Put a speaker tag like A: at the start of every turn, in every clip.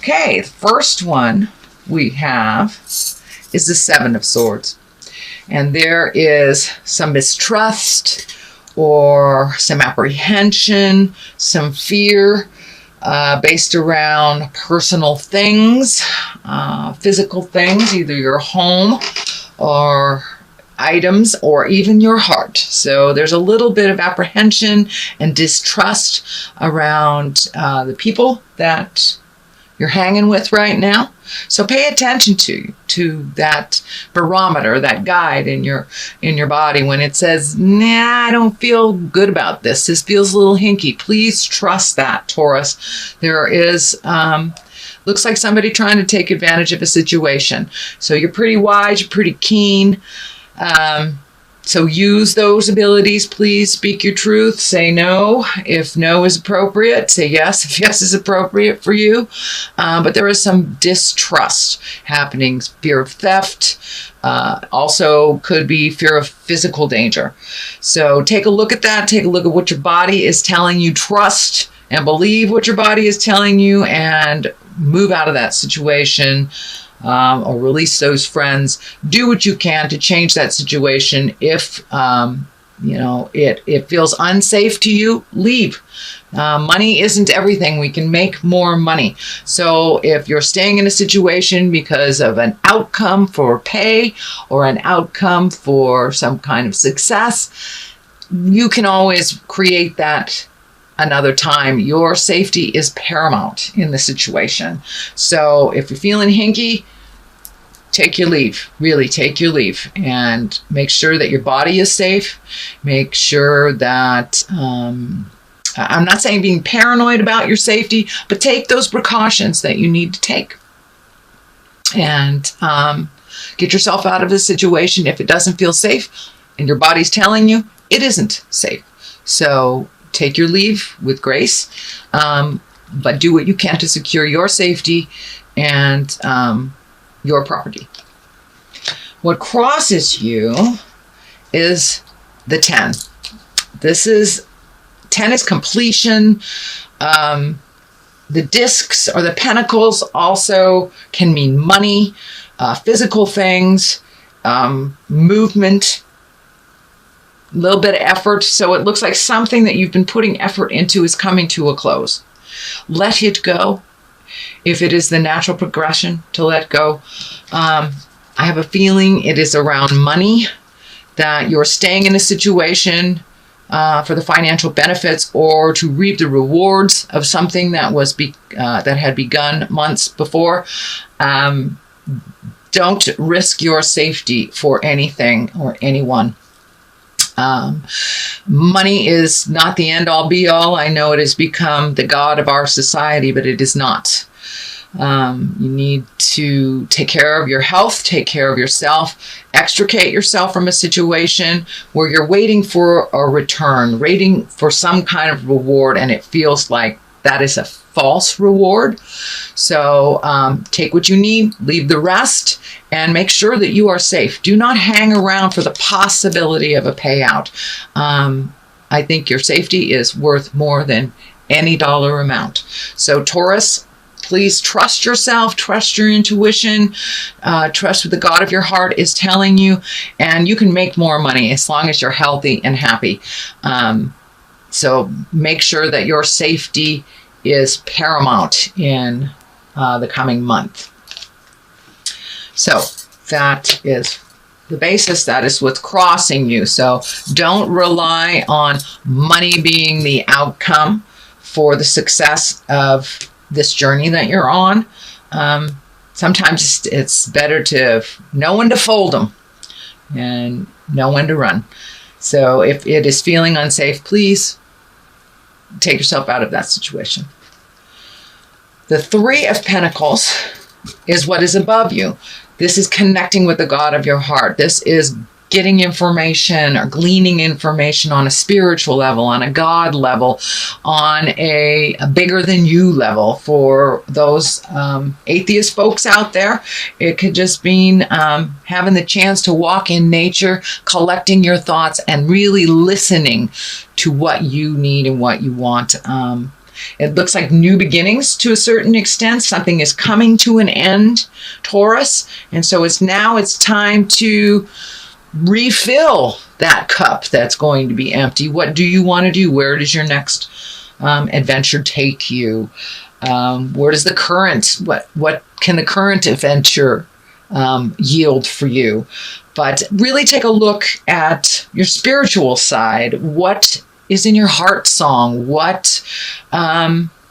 A: Okay, the first one we have is the Seven of Swords. And there is some mistrust or some apprehension, some fear based around personal things, physical things, either your home or items or even your heart. So there's a little bit of apprehension and distrust around the people that you're hanging with right now. So pay attention to that barometer, that guide in your body when it says, nah, I don't feel good about this. This feels a little hinky. Please trust that, Taurus. There is looks like somebody trying to take advantage of a situation. So you're pretty wise, you're pretty keen. So use those abilities. Please speak your truth. Say no if no is appropriate. Say yes if yes is appropriate for you. But there is some distrust happening. Fear of theft. Also could be fear of physical danger. So take a look at that. Take a look at what your body is telling you. Trust and believe what your body is telling you and move out of that situation. Or release those friends. Do what you can to change that situation. If it feels unsafe to you, leave. Money isn't everything. We can make more money. So if you're staying in a situation because of an outcome for pay or an outcome for some kind of success, you can always create that another time. Your safety is paramount in the situation. So if you're feeling hinky, take your leave. Really take your leave and make sure that your body is safe. Make sure that, I'm not saying being paranoid about your safety, but take those precautions that you need to take. And get yourself out of a situation if it doesn't feel safe and your body's telling you it isn't safe. So take your leave with grace, but do what you can to secure your safety and your property. What crosses you is the 10. 10 is completion. The discs or the pentacles also can mean money, physical things, movement, a little bit of effort. So it looks like something that you've been putting effort into is coming to a close. Let it go. If it is the natural progression to let go, I have a feeling it is around money, that you're staying in a situation for the financial benefits or to reap the rewards of something that was that had begun months before. Don't risk your safety for anything or anyone. Money is not the end all be all. I know it has become the god of our society, but it is not. You need to take care of your health, take care of yourself, extricate yourself from a situation where you're waiting for a return, waiting for some kind of reward, and it feels like that is a false reward. So take what you need, leave the rest, and make sure that you are safe. Do not hang around for the possibility of a payout. I think your safety is worth more than any dollar amount. So Taurus, please trust yourself, trust your intuition, trust what the God of your heart is telling you, and you can make more money as long as you're healthy and happy. So make sure that your safety is paramount in the coming month. So that is the basis. That is what's crossing you. So don't rely on money being the outcome for the success of this journey that you're on. Sometimes it's better to know when to fold them and know when to run. So if it is feeling unsafe, please take yourself out of that situation. The Three of Pentacles is what is above you. This is connecting with the God of your heart. This is getting information or gleaning information on a spiritual level, on a God level, on a bigger than you level. For those atheist folks out there, it could just mean having the chance to walk in nature, collecting your thoughts, and really listening to what you need and what you want. It looks like new beginnings to a certain extent. Something is coming to an end, Taurus. And so it's time to refill that cup that's going to be empty. What do you want to do? Where does your next adventure take you? Where does the current, what can the current adventure yield for you? But really take a look at your spiritual side. What is in your heart song? What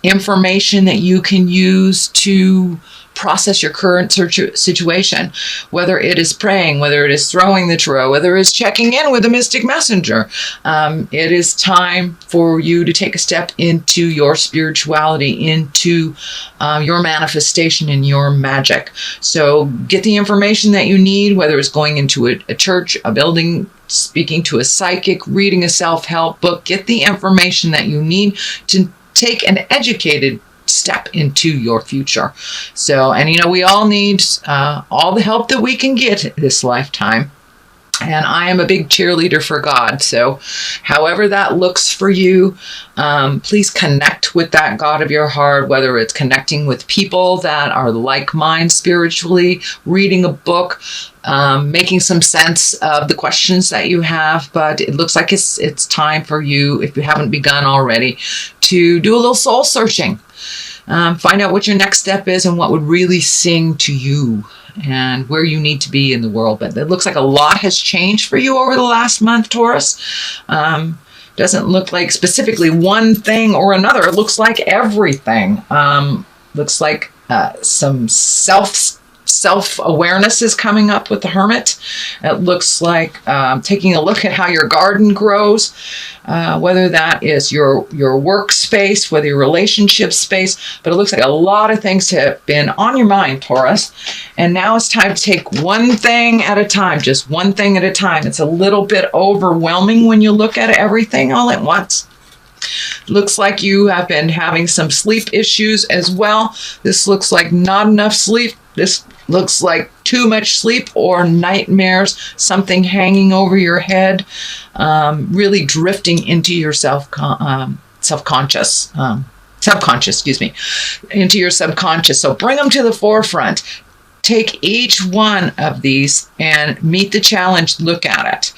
A: information that you can use to process your current situation, whether it is praying, whether it is throwing the tarot, whether it is checking in with a mystic messenger. It is time for you to take a step into your spirituality, into your manifestation and your magic. So get the information that you need, whether it's going into a church, a building, speaking to a psychic, reading a self-help book. Get the information that you need to take an educated step into your future. So, and we all need all the help that we can get this lifetime. And I am a big cheerleader for God. So however that looks for you, please connect with that God of your heart, whether it's connecting with people that are like mind spiritually, reading a book, making some sense of the questions that you have. But it looks like it's time for you, if you haven't begun already, to do a little soul searching. Find out what your next step is and what would really sing to you and where you need to be in the world. But it looks like a lot has changed for you over the last month, Taurus. Doesn't look like specifically one thing or another. It looks like everything. Looks like some self-awareness is coming up with the Hermit. It looks like taking a look at how your garden grows, whether that is your workspace, whether your relationship space, but it looks like a lot of things have been on your mind, Taurus. And now it's time to take one thing at a time, just one thing at a time. It's a little bit overwhelming when you look at everything all at once. Looks like you have been having some sleep issues as well. This looks like not enough sleep. This looks like too much sleep or nightmares, something hanging over your head, really drifting into your subconscious, into your subconscious. So bring them to the forefront. Take each one of these and meet the challenge. Look at it.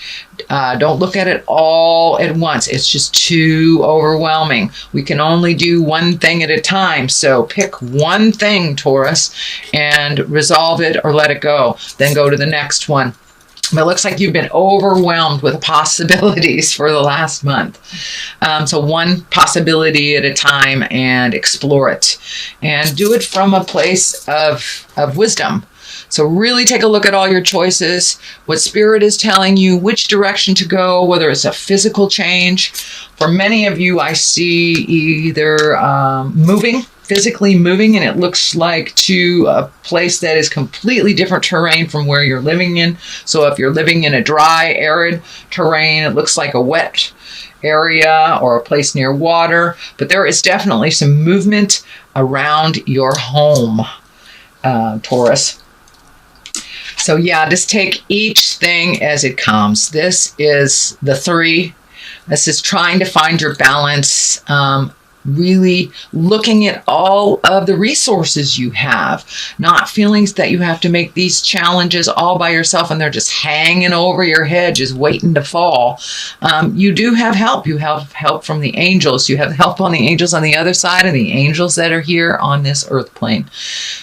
A: Don't look at it all at once. It's just too overwhelming. We can only do one thing at a time. So pick one thing, Taurus, and resolve it or let it go. Then go to the next one. But it looks like you've been overwhelmed with possibilities for the last month. So one possibility at a time and explore it. And do it from a place of wisdom. So really take a look at all your choices, what Spirit is telling you, which direction to go, whether it's a physical change. For many of you, I see either physically moving, and it looks like to a place that is completely different terrain from where you're living in. So if you're living in a dry, arid terrain, it looks like a wet area or a place near water. But there is definitely some movement around your home, Taurus. So yeah, just take each thing as it comes. This is the 3. This is trying to find your balance, really looking at all of the resources you have, not feelings that you have to make these challenges all by yourself and they're just hanging over your head, just waiting to fall. You do have help. You have help from the angels. You have help on the angels on the other side and the angels that are here on this earth plane.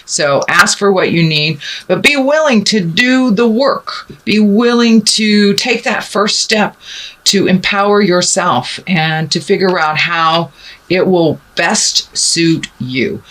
A: So ask for what you need, but be willing to do the work. Be willing to take that first step to empower yourself and to figure out how it will best suit you.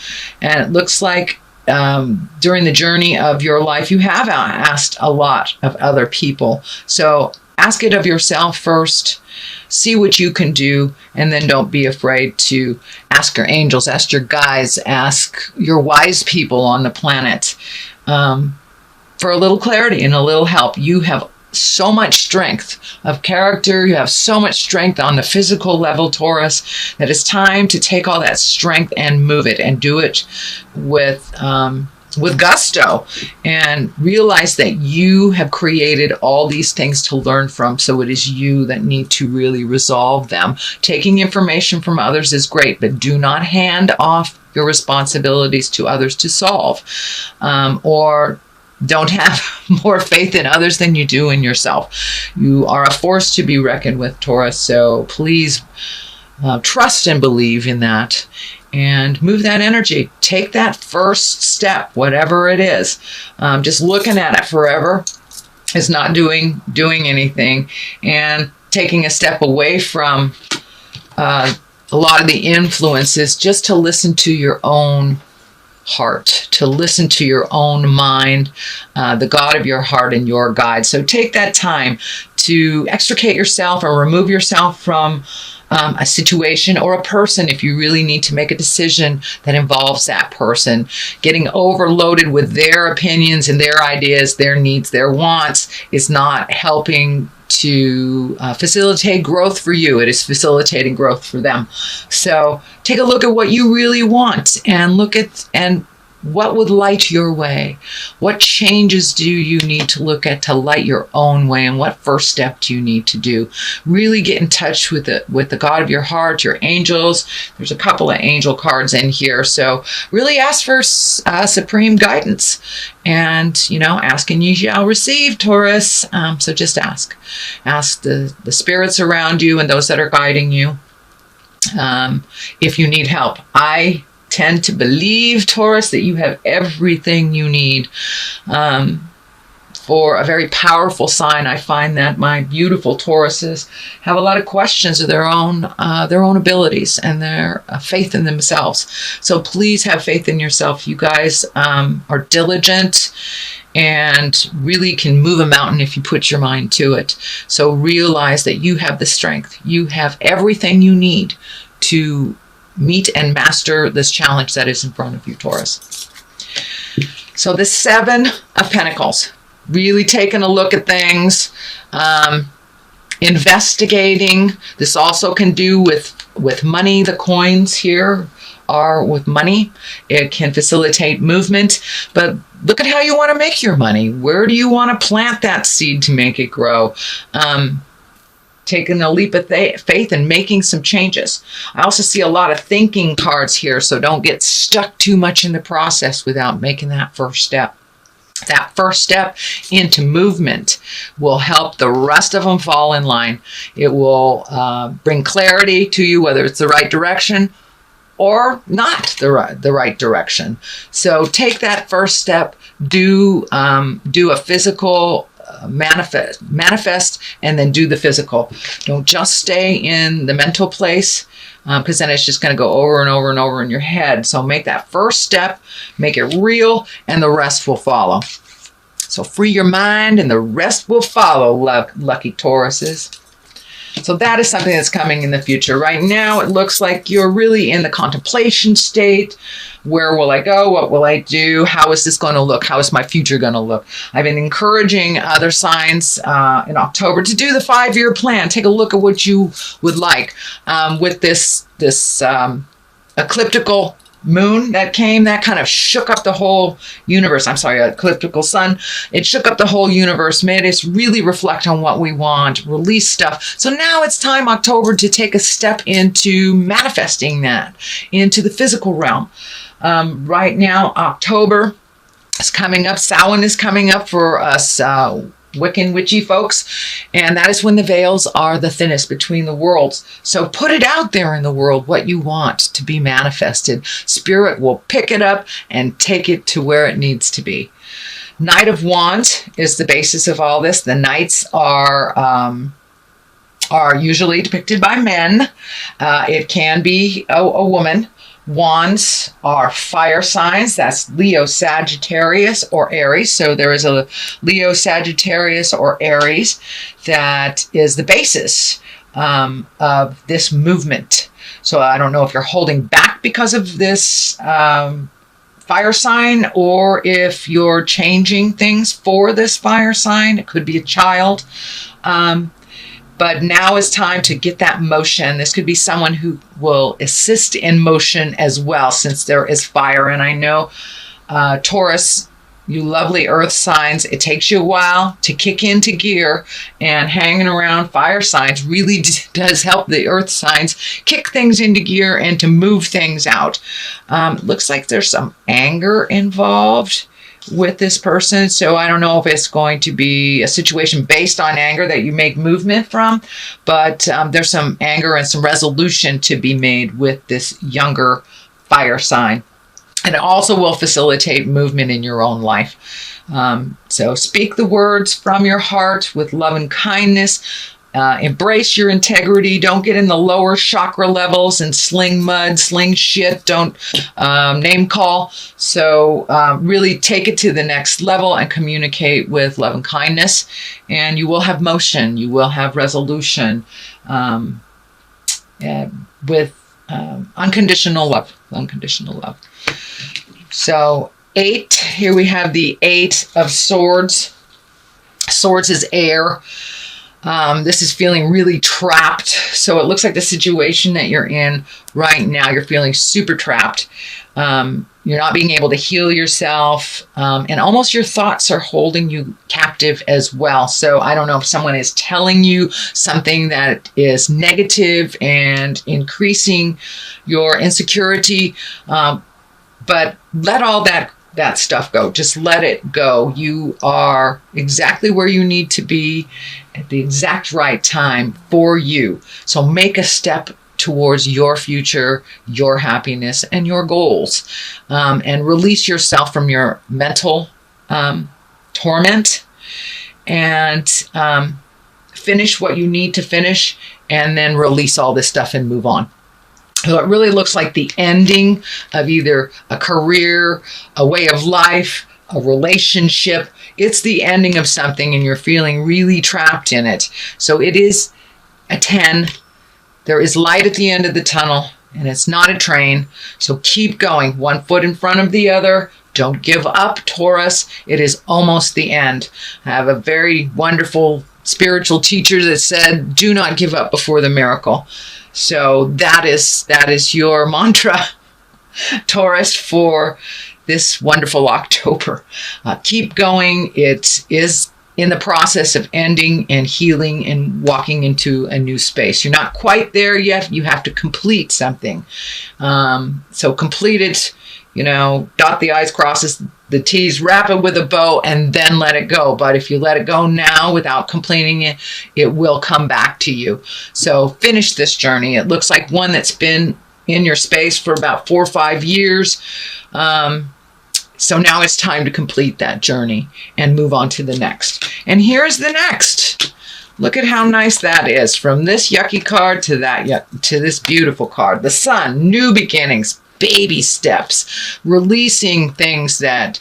A: And it looks like during the journey of your life, you have asked a lot of other people. So ask it of yourself first, see what you can do, and then don't be afraid to ask your angels, ask your guides, ask your wise people on the planet for a little clarity and a little help. You have so much strength of character. You have so much strength on the physical level, Taurus, that it's time to take all that strength and move it and do it with with gusto, and realize that you have created all these things to learn from. So it is you that need to really resolve them. Taking information from others is great, but do not hand off your responsibilities to others to solve, or don't have more faith in others than you do in yourself. You are a force to be reckoned with, Taurus. So please trust and believe in that, and move that energy. Take that first step, whatever it is. Just looking at it forever is not doing anything, and taking a step away from a lot of the influences, just to listen to your own heart, to listen to your own mind, the God of your heart and your guide. So take that time to extricate yourself or remove yourself from a situation or a person if you really need to make a decision that involves that person. Getting overloaded with their opinions and their ideas, their needs, their wants is not helping to facilitate growth for you. It is facilitating growth for them. So take a look at what you really want, and look at what would light your way. What changes do you need to look at to light your own way, and what first step do you need to do? Really get in touch with the God of your heart, your angels. There's a couple of angel cards in here, so really ask for supreme guidance. And ask and you shall receive, Taurus. So just ask the spirits around you and those that are guiding you if you need help. I tend to believe, Taurus, that you have everything you need for a very powerful sign. I find that my beautiful Tauruses have a lot of questions of their own abilities and their faith in themselves. So please have faith in yourself. You guys are diligent and really can move a mountain if you put your mind to it. So realize that you have the strength. You have everything you need to meet and master this challenge that is in front of you, Taurus. So the Seven of Pentacles, really taking a look at things, investigating. This also can do with money. The coins here are with money. It can facilitate movement, but look at how you want to make your money. Where do you want to plant that seed to make it grow? Taking a leap of faith and making some changes. I also see a lot of thinking cards here, so don't get stuck too much in the process without making that first step. That first step into movement will help the rest of them fall in line. It will bring clarity to you, whether it's the right direction or not the right direction. So take that first step. Do a physical manifest, and then do the physical. Don't just stay in the mental place, because then it's just going to go over and over and over in your head. So make that first step, make it real, and the rest will follow. So free your mind and the rest will follow, lucky Tauruses. So that is something that's coming in the future. Right now, it looks like you're really in the contemplation state. Where will I go? What will I do? How is this going to look? How is my future going to look? I've been encouraging other signs in October to do the 5-year plan. Take a look at what you would like. With this ecliptical moon that came, that kind of shook up the whole universe. I'm sorry, ecliptical sun. It shook up the whole universe, made us really reflect on what we want, release stuff. So now it's time, October, to take a step into manifesting that into the physical realm. Right now, October is coming up. Samhain is coming up for us Wiccan witchy folks, and that is when the veils are the thinnest between the worlds. So put it out there in the world, what you want to be manifested. Spirit will pick it up and take it to where it needs to be. Knight of Wands is the basis of all this. The knights are usually depicted by men. It can be a woman. Wands are fire signs. That's Leo, Sagittarius, or Aries. So there is a Leo, Sagittarius, or Aries that is the basis of this movement. So I don't know if you're holding back because of this fire sign, or if you're changing things for this fire sign. It could be a child. But now is time to get that motion. This could be someone who will assist in motion as well, since there is fire. And I know Taurus, you lovely earth signs, it takes you a while to kick into gear, and hanging around fire signs really does help the earth signs kick things into gear and to move things out. Looks like there's some anger involved with this person, so I don't know if it's going to be a situation based on anger that you make movement from, but there's some anger and some resolution to be made with this younger fire sign. And it also will facilitate movement in your own life. So speak the words from your heart with love and kindness. Embrace your integrity. Don't get in the lower chakra levels and sling mud, sling shit. Don't name call. So really take it to the next level and communicate with love and kindness. And you will have motion. You will have resolution with unconditional love. Unconditional love. So 8, here we have the 8 of Swords. Swords is air. This is feeling really trapped. So it looks like the situation that you're in right now, you're feeling super trapped. You're not being able to heal yourself. And almost your thoughts are holding you captive as well. So I don't know if someone is telling you something that is negative and increasing your insecurity. But let all that stuff go. Just let it go. You are exactly where you need to be at the exact right time for you. So make a step towards your future, your happiness, and your goals. And release yourself from your mental torment and finish what you need to finish, and then release all this stuff and move on. So it really looks like the ending of either a career, a way of life, a relationship. It's the ending of something and you're feeling really trapped in it. So it is a 10. There is light at the end of the tunnel, and it's not a train. So keep going, one foot in front of the other. Don't give up, Taurus. It is almost the end. I have a very wonderful spiritual teacher that said, do not give up before the miracle. So that is your mantra, Taurus, for this wonderful October. Keep going. It is in the process of ending and healing and walking into a new space. You're not quite there yet. You have to complete something. So complete it, dot the I's, crosses the T's, wrap it with a bow, and then let it go. But if you let it go now without completing it, it will come back to you. So finish this journey. It looks like one that's been in your space for about 4 or 5 years. So now it's time to complete that journey and move on to the next. And here's the next. Look at how nice that is. From this yucky card to to this beautiful card. The Sun, new beginnings, baby steps, releasing things that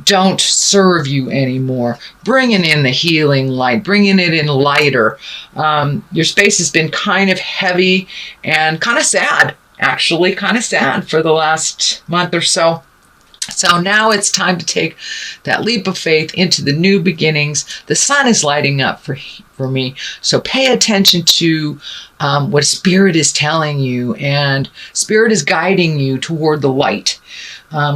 A: don't serve you anymore, bringing in the healing light, bringing it in lighter. Your space has been kind of heavy and kind of sad, actually, kind of sad for the last month or so. So now it's time to take that leap of faith into the new beginnings. The sun is lighting up for me. So pay attention to what Spirit is telling you, and Spirit is guiding you toward the light,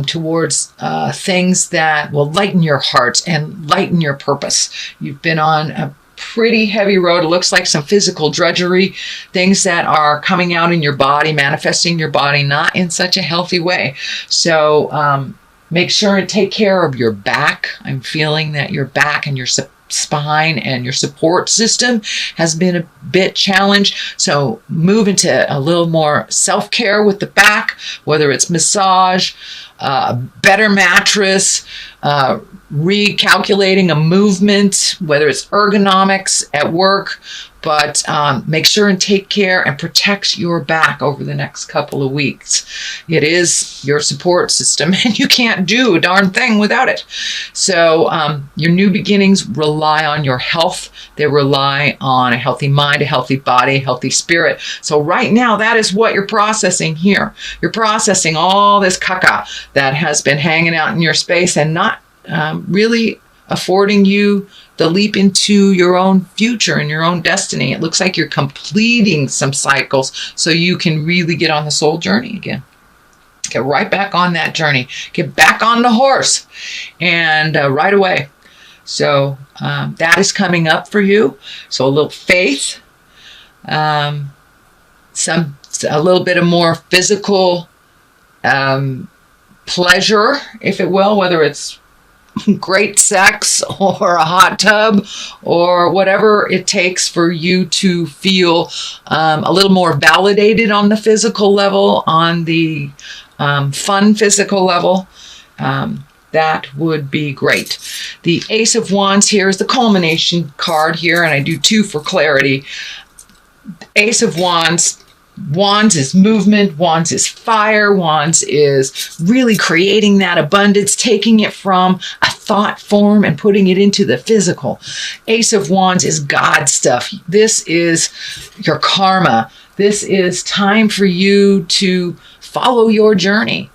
A: towards things that will lighten your heart and lighten your purpose. You've been on a pretty heavy road. It looks like some physical drudgery, things that are coming out in your body, manifesting your body, not in such a healthy way. So make sure and take care of your back. I'm feeling that your back and your spine and your support system has been a bit challenged. So move into a little more self-care with the back, whether it's massage, better mattress, recalculating a movement, whether it's ergonomics at work, but make sure and take care and protect your back over the next couple of weeks. It is your support system, and you can't do a darn thing without it. So your new beginnings rely on your health. They rely on a healthy mind, a healthy body, a healthy spirit. So right now, that is what you're processing here. You're processing all this caca that has been hanging out in your space and not really affording you the leap into your own future and your own destiny. It looks like you're completing some cycles so you can really get on the soul journey again. Get right back on that journey. Get back on the horse and right away. So that is coming up for you. So a little faith, a little bit of more physical pleasure, if it will, whether it's great sex or a hot tub or whatever it takes for you to feel a little more validated on the physical level, on the fun physical level. That would be great. The Ace of Wands here is the culmination card here, and I do two for clarity. Ace of Wands. Wands is movement, Wands is fire, Wands is really creating that abundance, taking it from a thought form and putting it into the physical. Ace of Wands is God stuff. This is your karma. This is time for you to follow your journey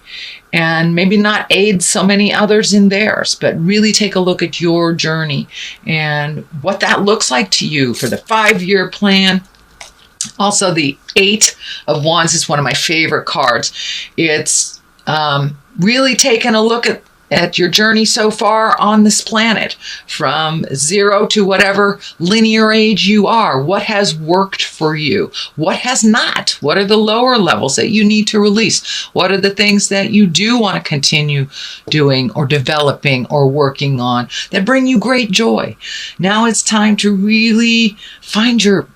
A: and maybe not aid so many others in theirs, but really take a look at your journey and what that looks like to you for the 5-year plan. Also, the 8 of Wands is one of my favorite cards. It's really taking a look at your journey so far on this planet, from 0 to whatever linear age you are. What has worked for you? What has not? What are the lower levels that you need to release? What are the things that you do want to continue doing or developing or working on that bring you great joy? Now it's time to really find your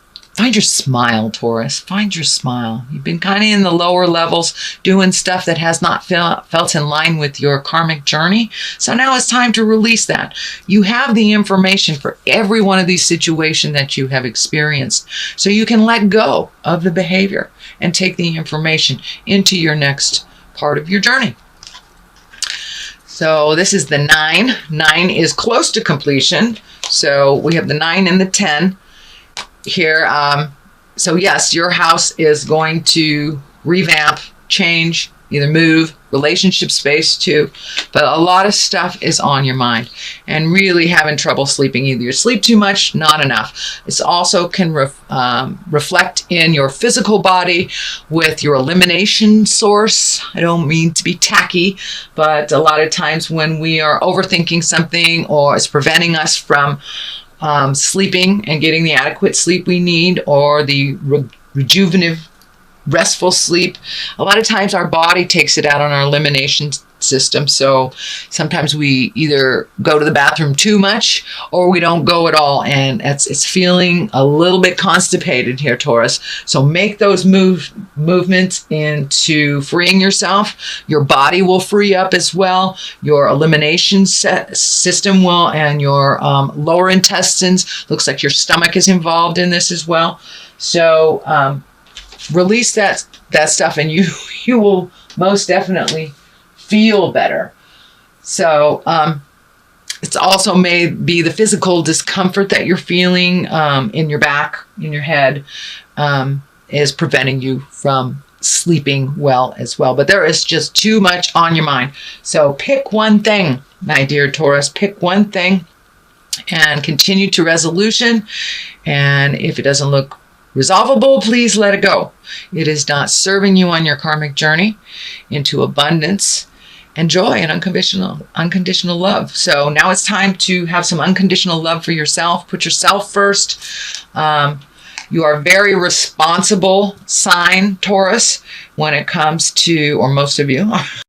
A: smile, Taurus. Find your smile. You've been kind of in the lower levels doing stuff that has not felt in line with your karmic journey. So now it's time to release that. You have the information for every one of these situations that you have experienced. So you can let go of the behavior and take the information into your next part of your journey. So this is the 9. 9 is close to completion. So we have the 9 and the 10. Here, so yes, your house is going to revamp, change, either move, relationship space too, but a lot of stuff is on your mind and really having trouble sleeping. Either you sleep too much, not enough. This also can reflect in your physical body with your elimination source. I don't mean to be tacky, but a lot of times when we are overthinking something or it's preventing us from sleeping and getting the adequate sleep we need, or the rejuvenative, restful sleep, a lot of times our body takes it out on our elimination system. So sometimes we either go to the bathroom too much or we don't go at all, and it's feeling a little bit constipated here, Taurus. So make those movements into freeing yourself. Your body will free up as well. Your elimination system will, and your lower intestines. Looks like your stomach is involved in this as well. So release that stuff, and you will most definitely feel better. So it's also may be the physical discomfort that you're feeling in your back, in your head, is preventing you from sleeping well as well. But there is just too much on your mind. So pick one thing, my dear Taurus. Pick one thing and continue to resolution. And if it doesn't look resolvable, please let it go. It is not serving you on your karmic journey into abundance and joy and unconditional love. So now it's time to have some unconditional love for yourself. Put yourself first. You are a very responsible sign, Taurus, when it comes to, or most of you